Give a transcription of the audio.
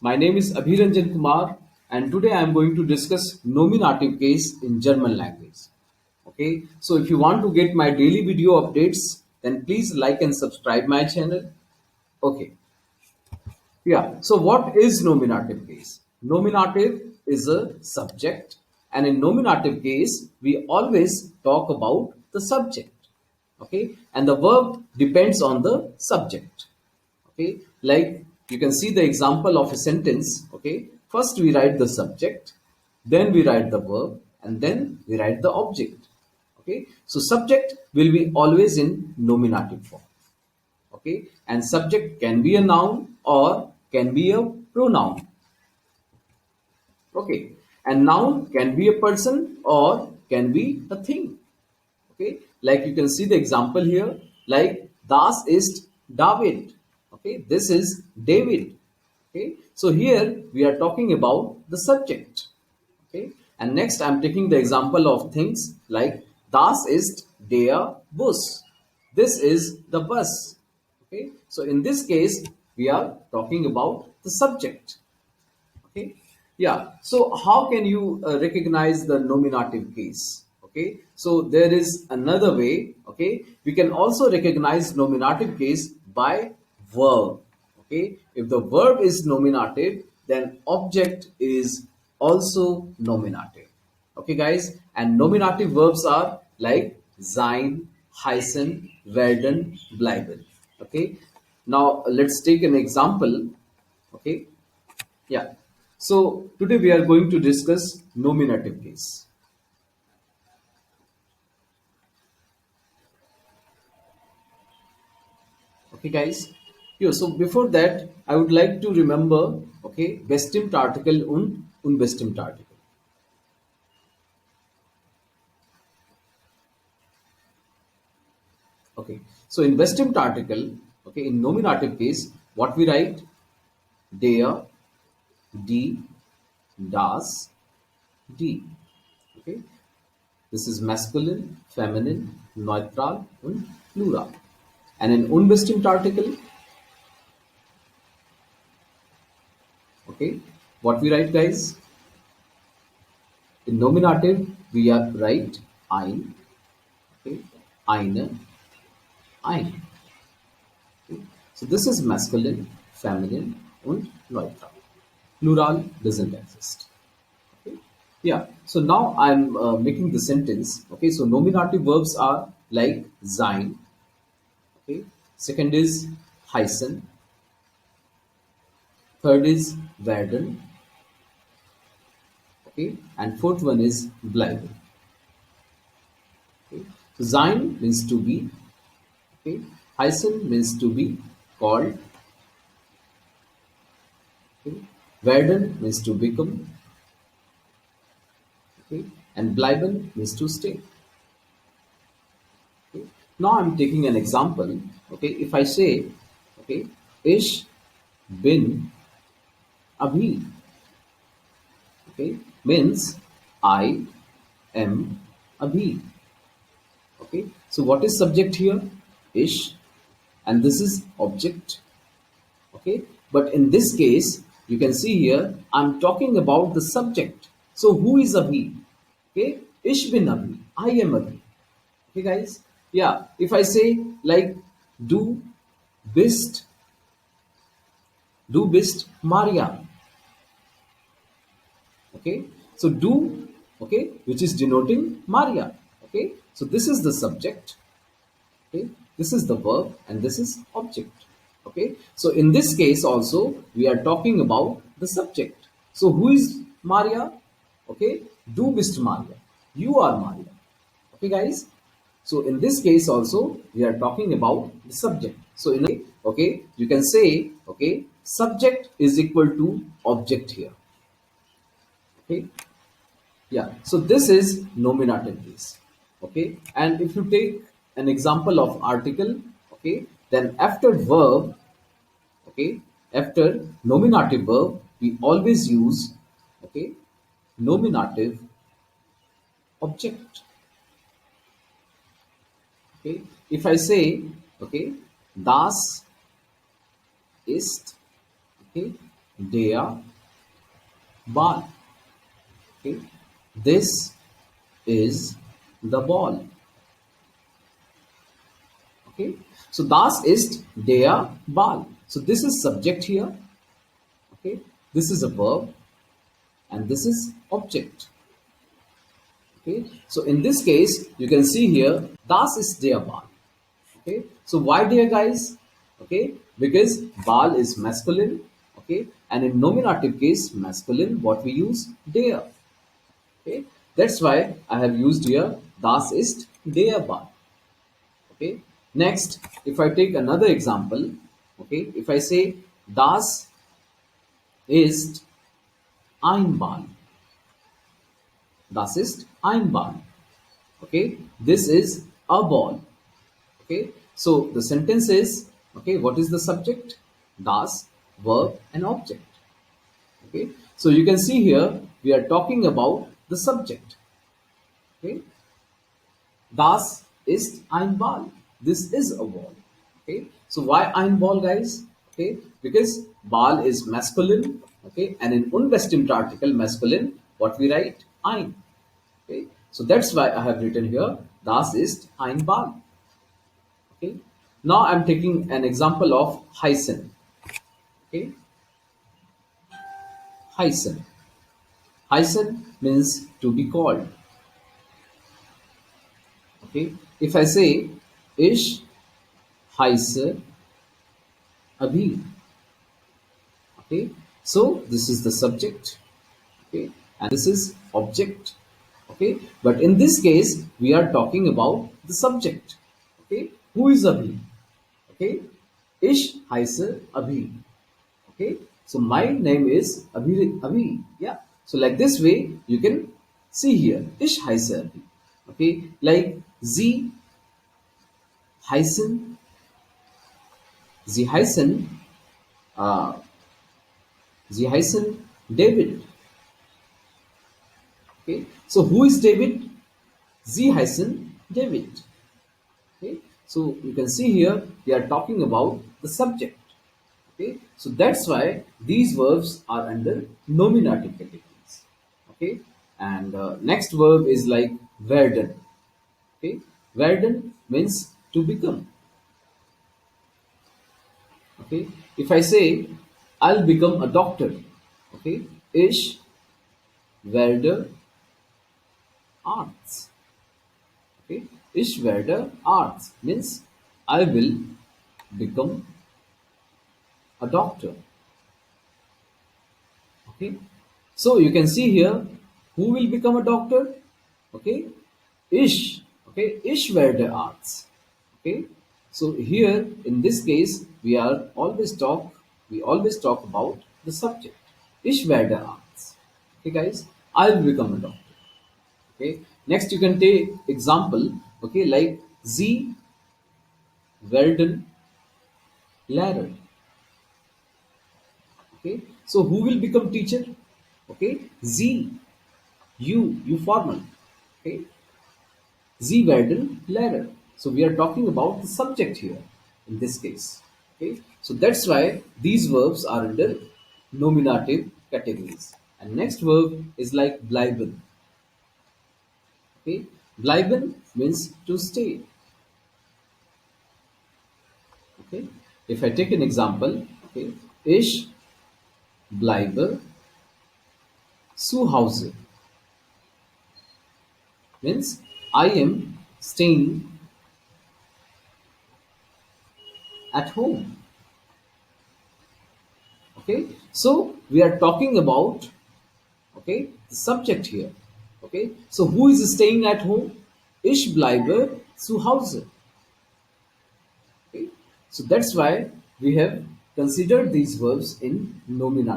My name is Abhiranjan Kumar, and today I am going to discuss nominative case in German language. Okay, so if you want to get my daily video updates, then please like and subscribe my channel. Okay, yeah. So what is nominative case? Nominative is a subject, and in nominative case, we always talk about the subject. Okay, and the verb depends on the subject. Okay, like you can see the example of a sentence. Okay, first we write the subject, then we write the verb, and then we write the object. Okay, so subject will be always in nominative form. Okay, and subject can be a noun or can be a pronoun. Okay, and noun can be a person or can be a thing. Okay, like you can see the example here, like das ist David. Okay, this is David. Okay, so here we are talking about the subject. Okay, and next I'm taking the example of things like das ist der Bus. This is the bus. Okay, so in this case we are talking about the subject. Okay, yeah. So how can you recognize the nominative case? Okay, so there is another way. Okay, we can also recognize nominative case by verb. Okay, if the verb is nominative, then object is also nominative. Okay, guys, and nominative verbs are like sein, heißen, werden, bleiben. Okay, now let's take an example. Okay, yeah. So today we are going to discuss nominative case. Okay, guys. Yeah, so before that, I would like to remember, okay, bestimmt Artikel und unbestimmt Artikel. Okay. So in bestimmt Artikel, okay, in nominative case, what we write? Der, die, das, die. Okay. This is masculine, feminine, neutral und plural. And in unbestimmt Artikel, okay, what we write, guys? In nominative, we are write ein, okay, eine, ein. Okay. So this is masculine, feminine, und neutral. Plural doesn't exist. Okay. Yeah. So now I'm making the sentence. Okay. So nominative verbs are like sein. Okay. Second is heißen. Third is werden. Okay. And fourth one is bleiben. Okay. So sein means to be. Okay. Heißen means to be called. Okay. Werden means to become. Okay. And bleiben means to stay. Okay. Now I'm taking an example. Okay. If I say, okay, ich bin abhi. Okay. Means I am abhi. Okay. So what is subject here? Ich. And this is object. Okay, but in this case you can see here I'm talking about the subject. So who is abhi? Okay, ich bin abhi, I am abhi. Okay, guys, yeah. If I say like du bist, du bist Maria. Okay, so do, okay, which is denoting Maria. Okay, so this is the subject. Okay, this is the verb and this is object. Okay, so in this case also we are talking about the subject. So who is Maria? Okay, du bist Maria, you are Maria. Okay, guys, so in this case also we are talking about the subject. So in a, okay, you can say, okay, subject is equal to object here. Okay, yeah, so this is nominative case. Okay, and if you take an example of article, okay, then after verb, okay, after nominative verb, we always use, okay, nominative object. Okay, if I say, okay, das ist, okay, der Ball. Okay, this is the ball. Okay, so das ist der Ball. So this is subject here. Okay, this is a verb and this is object. Okay, so in this case, you can see here, das ist der Ball. Okay, so why der, guys? Okay, because Ball is masculine. Okay, and in nominative case, masculine, what we use? Der. Okay, that's why I have used here, das ist der Ball. Okay, next, if I take another example, okay, if I say, das ist ein Ball. Das ist ein Ball. Okay, this is a ball. Okay, so the sentence is, okay, what is the subject? Das, verb, and object. Okay, so you can see here we are talking about the subject. Okay, das ist ein Ball. This is a ball. Okay, so why ein Ball, guys? Okay, because Ball is masculine. Okay, and in unbestimmt article masculine, what we write? Ein. Okay, so that's why I have written here, das ist ein Ball. Okay, now I'm taking an example of heißen. Okay, heißen. Heißen means to be called. Okay, if I say, ich heiße Abhi. Okay, so this is the subject. Okay, and this is object. Okay, but in this case we are talking about the subject. Okay, who is Abhi? Okay, ich heiße Abhi. Okay, so my name is Abhi. Yeah, so like this way you can see here, ich heiße Abhi. Okay, like sie heißen, sie heißen, uh, sie heißen David. Okay, so who is David? Sie heißen David. Okay, so you can see here we are talking about the subject. Okay, so that's why these verbs are under nominative categories. Okay, and next verb is like werden. Okay, werden means to become. Okay, if I say I'll become a doctor. Okay, ich werde Arzt. Okay, ich werde Arzt means I will become a doctor. Okay, so you can see here who will become a doctor. Okay, ich. Okay, ich werde Arzt. Okay, so here in this case we always talk about the subject. Ich werde Arzt. Okay, guys, I will become a doctor. Okay, next you can take example. Okay, like sie werden Lehrer. Okay, so who will become teacher? Okay, sie, you formal. Okay, sie werden Lehrer. So we are talking about the subject here in this case. Okay, so that's why these verbs are under nominative categories. And next verb is like bleiben. Okay, bleiben means to stay. Okay, if I take an example, okay, ich bleibe zu Hause means I am staying at home. Okay, so we are talking about, okay, the subject here. Okay, so who is staying at home? Ich bleibe zu Hause. Okay, so that's why we have considered these verbs in nominative.